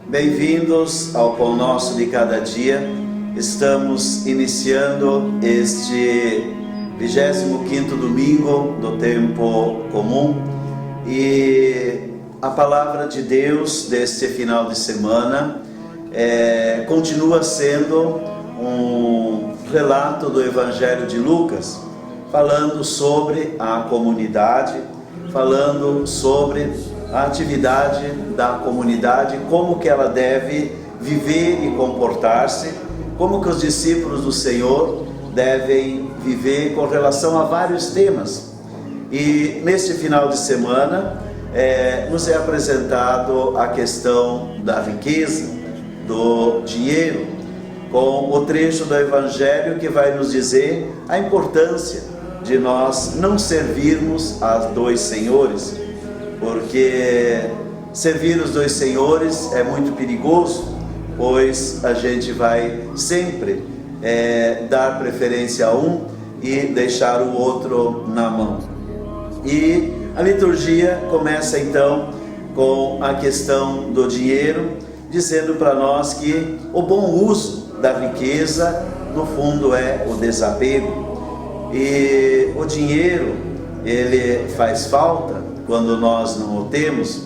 Bem-vindos ao Pão Nosso de Cada Dia. Estamos iniciando este 25º domingo do tempo comum e a palavra de Deus deste final de semana continua sendo um relato do Evangelho de Lucas, falando sobre a comunidade, falando sobre a atividade da comunidade, como que ela deve viver e comportar-se, como que os discípulos do Senhor devem viver com relação a vários temas. E neste final de semana nos é apresentado a questão da riqueza, do dinheiro, com o trecho do Evangelho que vai nos dizer a importância de nós não servirmos a dois senhores, porque servir os dois senhores é muito perigoso, pois a gente vai sempre dar preferência a um e deixar o outro na mão. E a liturgia começa então com a questão do dinheiro, dizendo para nós que o bom uso da riqueza, no fundo, é o desapego. E o dinheiro, ele faz falta quando nós não o temos.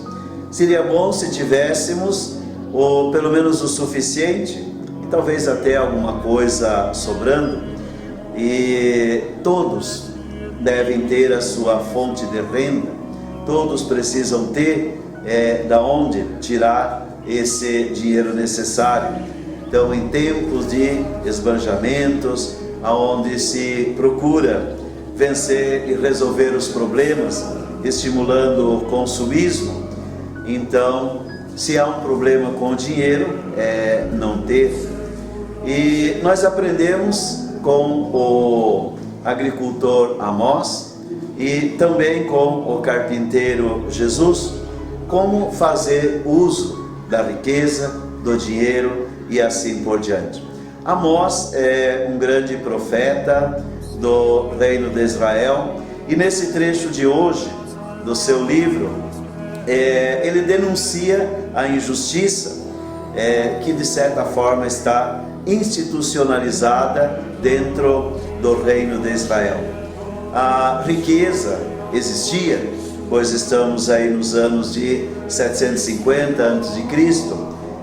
Seria bom se tivéssemos ou pelo menos o suficiente, e talvez até alguma coisa sobrando, e todos devem ter a sua fonte de renda, todos precisam ter da onde tirar esse dinheiro necessário. Então, em tempos de esbanjamentos, aonde se procura vencer e resolver os problemas, estimulando o consumismo, então, se há um problema com o dinheiro, é não ter. E nós aprendemos com o agricultor Amós e também com o carpinteiro Jesus como fazer uso da riqueza, do dinheiro e assim por diante. Amós é um grande profeta do reino de Israel e nesse trecho de hoje do seu livro, ele denuncia a injustiça que de certa forma está institucionalizada dentro do reino de Israel. A riqueza existia, pois estamos aí nos anos de 750 a.C.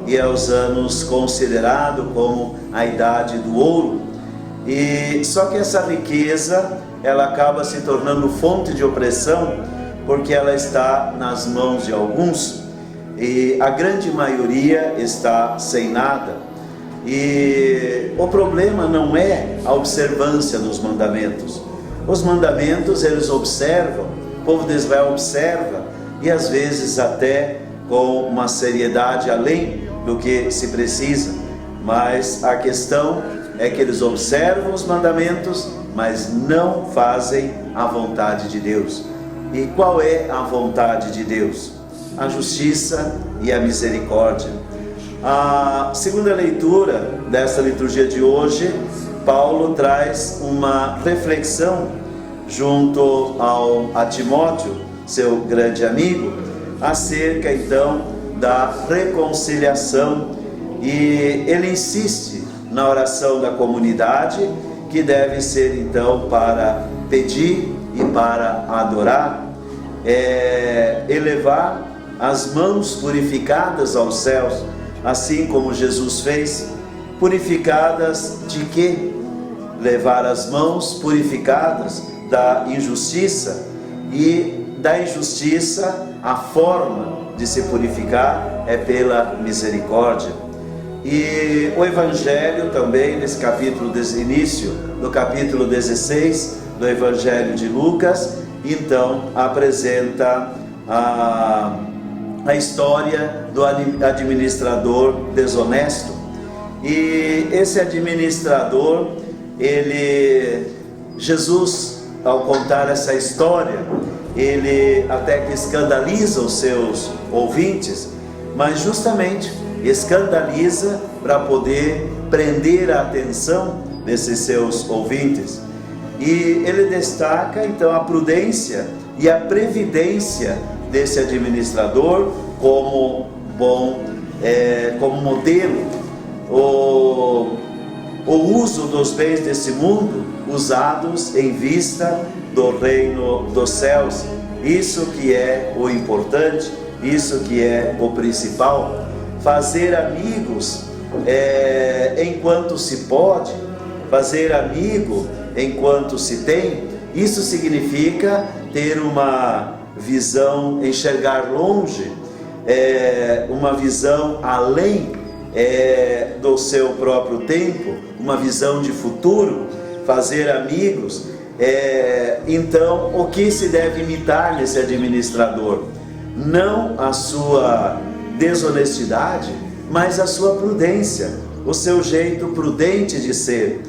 e é os anos considerado como a idade do ouro. E só que essa riqueza, ela acaba se tornando fonte de opressão, porque ela está nas mãos de alguns e a grande maioria está sem nada. E o problema não é a observância dos mandamentos. Os mandamentos eles observam, o povo de Israel observa e às vezes até com uma seriedade além do que se precisa. Mas a questão é que eles observam os mandamentos, mas não fazem a vontade de Deus. E qual é a vontade de Deus? A justiça e a misericórdia. A segunda leitura dessa liturgia de hoje, Paulo traz uma reflexão junto a Timóteo, seu grande amigo, acerca então da reconciliação, e ele insiste na oração da comunidade, que deve ser então para pedir e para adorar, elevar as mãos purificadas aos céus, assim como Jesus fez. Purificadas de quê? Levar as mãos purificadas da injustiça, e da injustiça a forma de se purificar é pela misericórdia. E o Evangelho também, nesse capítulo, desse início do capítulo 16 do Evangelho de Lucas, então apresenta a história do administrador desonesto. E esse administrador, Jesus, ao contar essa história, ele até que escandaliza os seus ouvintes, mas justamente escandaliza para poder prender a atenção desses seus ouvintes. E ele destaca então a prudência e a previdência desse administrador como bom como modelo o uso dos bens desse mundo usados em vista do reino dos céus. Isso que é o importante, isso que é o principal. Fazer amigos enquanto se pode, fazer amigo enquanto se tem, isso significa ter uma visão, enxergar longe, uma visão além do seu próprio tempo, uma visão de futuro, fazer amigos. Então, o que se deve imitar nesse administrador? Não a sua desonestidade, mas a sua prudência, o seu jeito prudente de ser.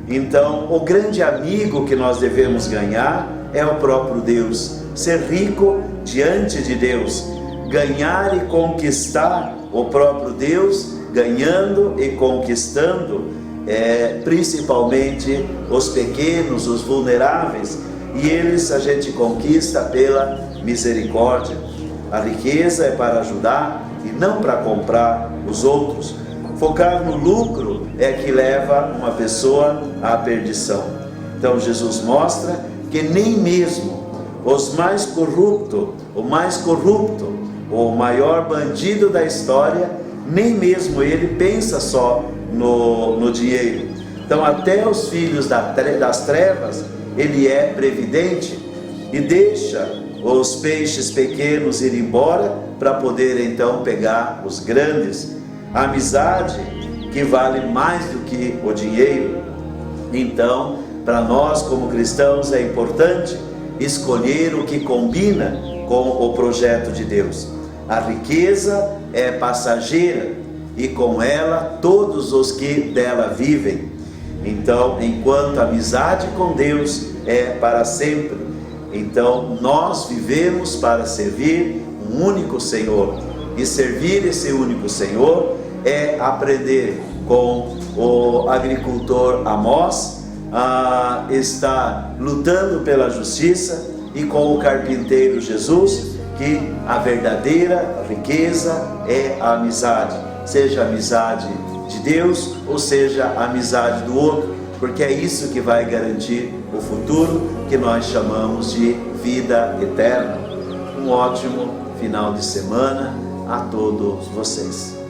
Então, o grande amigo que nós devemos ganhar é o próprio Deus, ser rico diante de Deus, ganhar e conquistar o próprio Deus, ganhando e conquistando principalmente os pequenos, os vulneráveis, e eles a gente conquista pela misericórdia. A riqueza é para ajudar e não para comprar os outros. Focar no lucro é que leva uma pessoa à perdição. Então Jesus mostra que nem mesmo os mais corruptos, o mais corrupto, o maior bandido da história, nem mesmo ele pensa só no dinheiro. Então até os filhos das trevas ele é previdente e deixa os peixes pequenos ir embora para poder então pegar os grandes. A amizade que vale mais do que o dinheiro. Então, para nós como cristãos é importante escolher o que combina com o projeto de Deus. A riqueza é passageira e com ela todos os que dela vivem. Então, enquanto a amizade com Deus é para sempre, então nós vivemos para servir um único Senhor. E servir esse único Senhor é aprender com o agricultor Amós, está lutando pela justiça, e com o carpinteiro Jesus, que a verdadeira riqueza é a amizade, seja a amizade de Deus ou seja a amizade do outro, porque é isso que vai garantir o futuro que nós chamamos de vida eterna. Um ótimo final de semana a todos vocês.